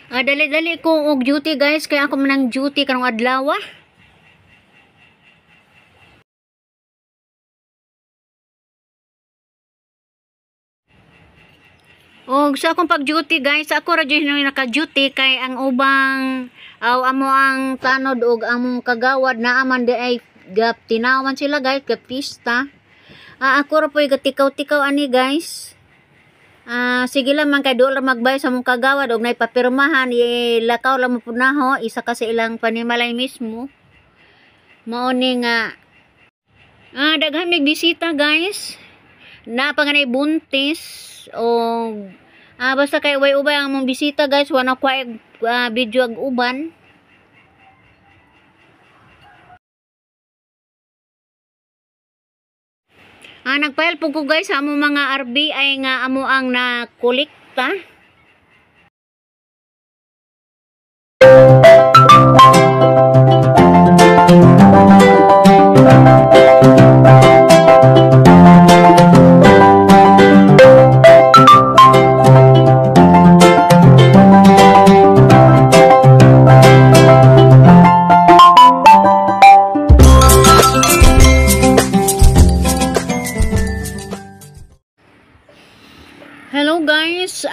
Dali-dali ko og duty guys, kaya ako manang duty karong adlaw. Og sa akong pag-duty guys, ako ra jud naka-duty kay ang ubang amo ang tanod og among kagawad na aman di ay gap tinawan sila guys, gap pista. Ako ra po'y gatikaw-tikaw ani guys. Sige lang man kay doon lang magbay sa mong kagawad og naipapirmahan ilakaw lang mo punaho isa ka sa ilang panimalay mismo. Mao ni nga daghan mig bisita guys. Napanganay buntis o basta kay way ubay ang mong bisita guys, wala ko video ag uban. Nagpahel po ko guys sa among mga RBI nga amo ang nakolekta. Hello guys,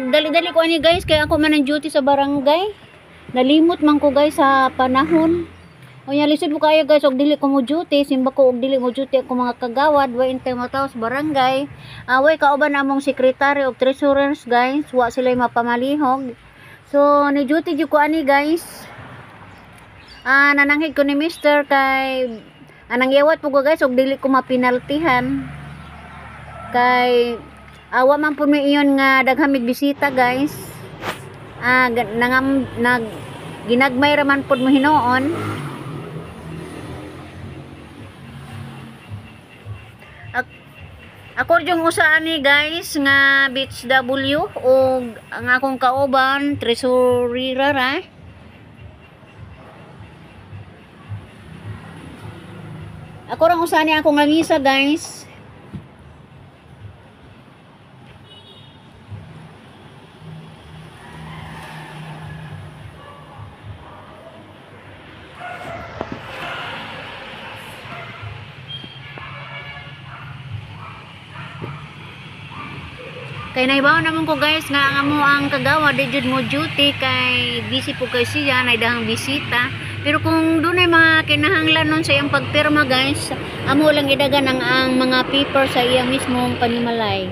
dali-dali ko ani guys kaya ako man ang duty sa barangay. Nalimot man ko guys sa panahon. Unya lisod mo kayo guys og dili ko mo duty, simba ko og dili mo duty ako mga kagawad, way intay mo tao sa barangay. Way kauban among secretary og treasurers guys, wa sila mapamalihog. So ni duty jud ko ani guys. Nananghid ko ni Mr. kay anang yawat po ko guys og dili ko mapinaltihan. Kay awa man po mi iyon nga daghamig bisita guys. Ginagmay raman po mo hinoon. Ako yung usa ani guys nga Beach W o ang akong kauban treasurer ra. Ako rang usa ni akong lamisa guys. Kay naibaw naman ko guys nga ang amo ang kagawa di jud mo duty kay busy po kay siya na dahang bisita. Pero kung doon ay mga kinahanglan nun sa iyang pagpirma guys, amo lang idagan ang mga paper sa iya mismong panimalay.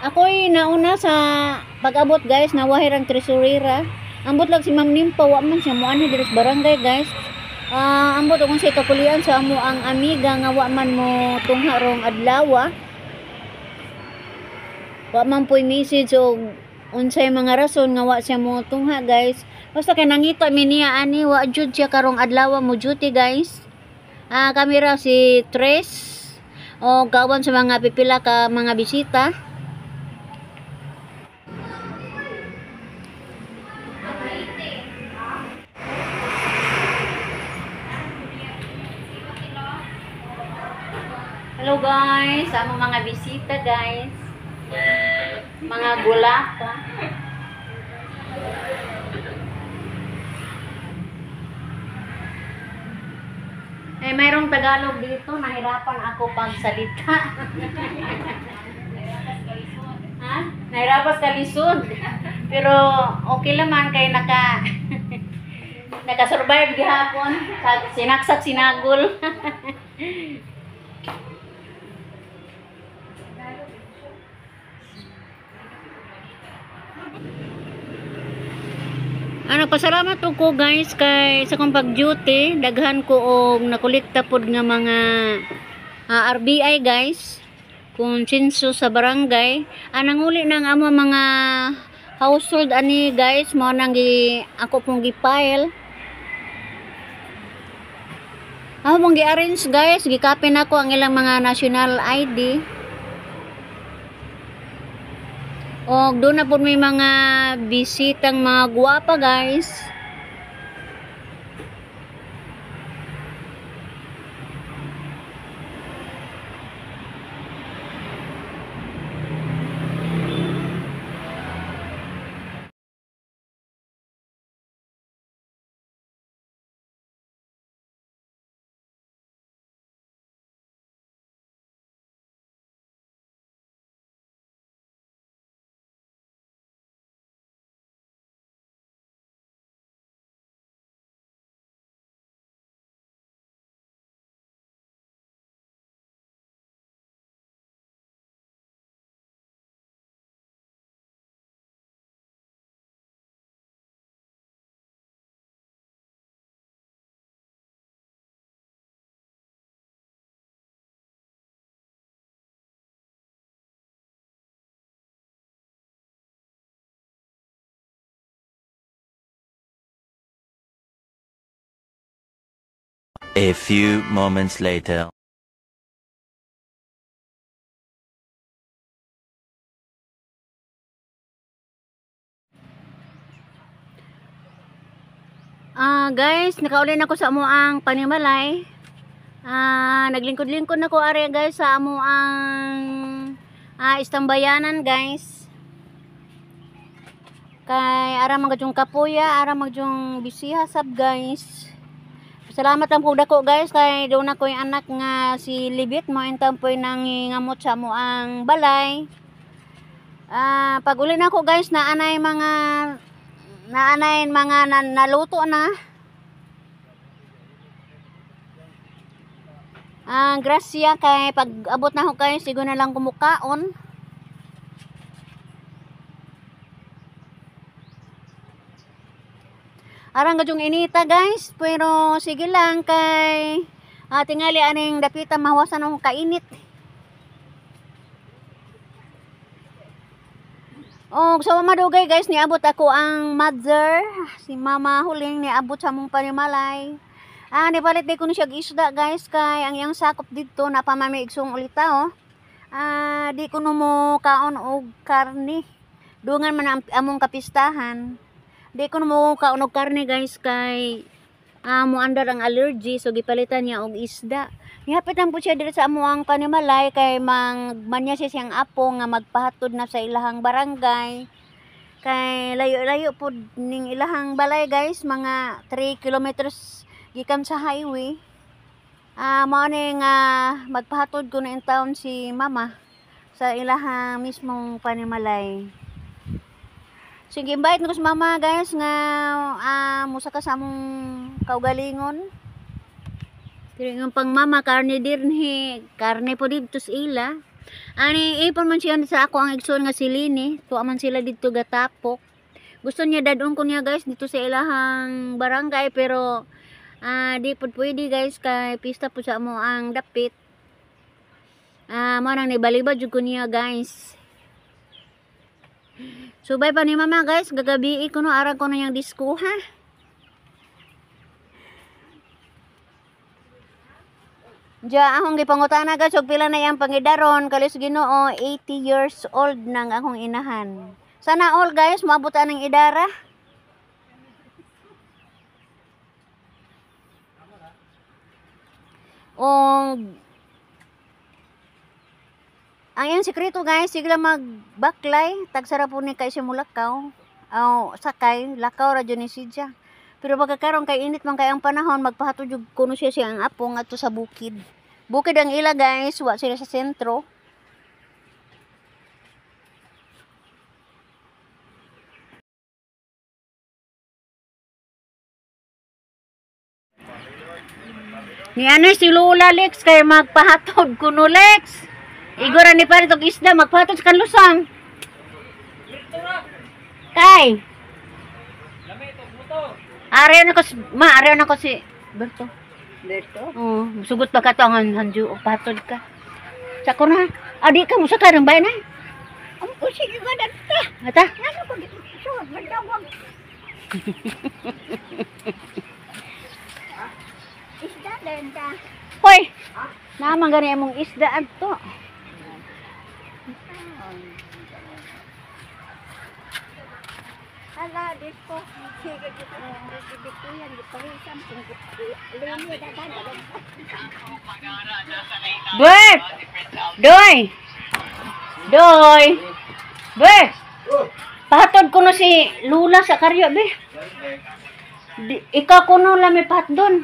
Ako'y nauna sa pag-abot guys, nawahir ang tresurera. Ambot lang si Ma'am Nimpa, wa man siya mo ani diri sa barangay guys. Ambot akong sa kapulian sa amo ang amiga nga wa man mo tungha rong adlaw. Wa man po'y message og unsay mga rason nga wa siya mo tungha guys. Basta kay nangita mi niya ani wa jud siya karong adlaw mo duty guys. Kami ra si Tres o kawan sa mga pipila ka mga bisita. Hello guys, among mga bisita guys. Mga gulata. Mayroong Tagalog dito, nahirapan ako pagsalita. Nahirapas kalisod. Pero okay naman kay naka-survive gihapon. Sinaksak sinagol. Pasalamat ko guys kay sa kong pag-duty, daghan ko og nakolekta pod nga mga RBI guys. Kung census sa barangay, nanguli nang amo mga household ani guys, mo nang ako pong gi-file. Ako mong gi-arrange guys, gi-copy na ko ang ilang mga national ID. O doon na po may mga bisitang mga guwapa guys. A few moments later. Guys, nakauli na ko sa amuang panimalay. Naglingkod-lingkod na ko are guys sa amuang istambayanan guys. Kay ara magadyong kapuya, ara magadyong bisiha sab guys. Salamat lang po dako guys kay doon ako yung anak nga si Libit mo intang po nangingamot sa amuang balay. Pag uli na ko guys naanay mga naluto na. Grasya kay pag abot na ko kayo siguro na lang kumukaon. Arang gadyong inita guys, pero sige lang kay tingali aning dapita mahawasan ako kainit. Sa madugay guys, niabot ako ang mother, si mama huling niabot sa mong panimalay. Nipalit di ko na siya isda guys, kay ang iyang sakop dito, napamamigsong ulita di ko mo kaon og karne. Dungan man ang among kapistahan. Di ko mo kaon og karne guys, kay mo andar ang allergy, so gipalitan niya og isda. Nihapit lang po siya dito sa amuang panimalay kay manya siya siyang apo nga magpahatod na sa ilahang barangay. Kay layo-layo po ning ilahang balay guys, mga 3 kilometers gikan sa highway. Mao ni nga magpahatod ko na in town si mama sa ilahang mismong panimalay. Sige, invite ko sa mama guys nga musa ka sa among kaugalingon. Pero yung pang mama, karne dirnhi, karne po dito sa ila. Ipon man siya sa ako ang igsoon nga si Lini. Tuwa man sila dito gatapok. Gusto niya dadon ko niya guys dito sa ilahang barangay. Pero di po pwede guys kay pista po sa mo ang dapit. Manang nibalibad jud ko niya guys. Subay pa ni mama guys, gagabi ko no arang ko na yung disco ha. Diya akong gipangutana guys, og pila na yang pangidaron, kalis Ginoo 80 years old nang akong inahan. Sana all guys maabutan ng idara. Ang iyang sekreto guys, sigla magbaklay, tagsara po ni kay simulakaw. Sakay, lakaw ra jud ni sidya. Pero pagkakaroon kay init man kay ang panahon, magpahatod jud kuno siya siyang apo ngadto sa bukid. Bukid ang ila guys, wa sila sa sentro. Ni ano si Lola Lex kay magpahatod kuno Lex. Igora ni pare tog isda magpahatod sa kanlusang. Kay Ariyo na ko si Berto. Sugot pa ka to ang hanju o patod ka. Sa ko na. Adi ka mo sa karang bayan na. Sige ba data? Ata? Ano ko dito? Sugot magdawag. Isda din ta. Hoy. Naman gani among isda adto. Ala, dito. Sige, dito. Dito yan. Dito yan. Lini, dadan. Bert! Doy! Doy! Bert! Pahatod ko na si Lula sa karyo, be. Ikaw ko na lang may pahatdon.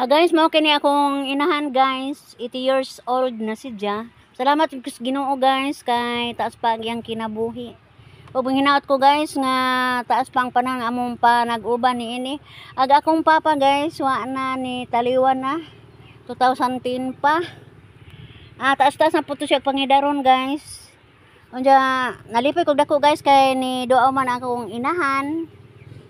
Guys, mao kini akong inahan guys, 80 years old na siya. Salamat sa Ginoo guys kay taas pa ang kinabuhi. Ug hinaot ko guys nga taas pa ang panang among panag-uban niini. Akong papa guys wa na ni taliwan na 2010 pa. Taas-taas na puto siya pangidaron guys. Unya nalipay kog dako guys kay ni doa man akong inahan.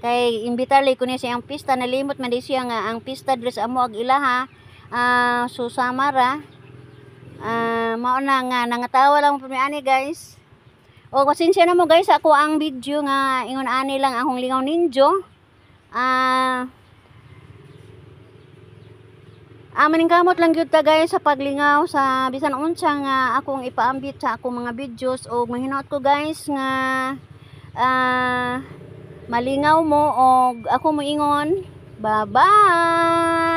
Kay imbitali ko niya siyang pista, nalimot man di siya nga ang pista dress amo ag ilaha susamara. Mao na nga nangatawa lang po ani guys. O pasensya na mo guys ako ang video nga ingon ani lang akong lingaw ninjo. Maningkamot lang gyud ta guys sa paglingaw sa bisan unsa nga akong ipaambit sa akong mga videos o mahinaot ko guys nga malingaw mo og ako moingon bye bye.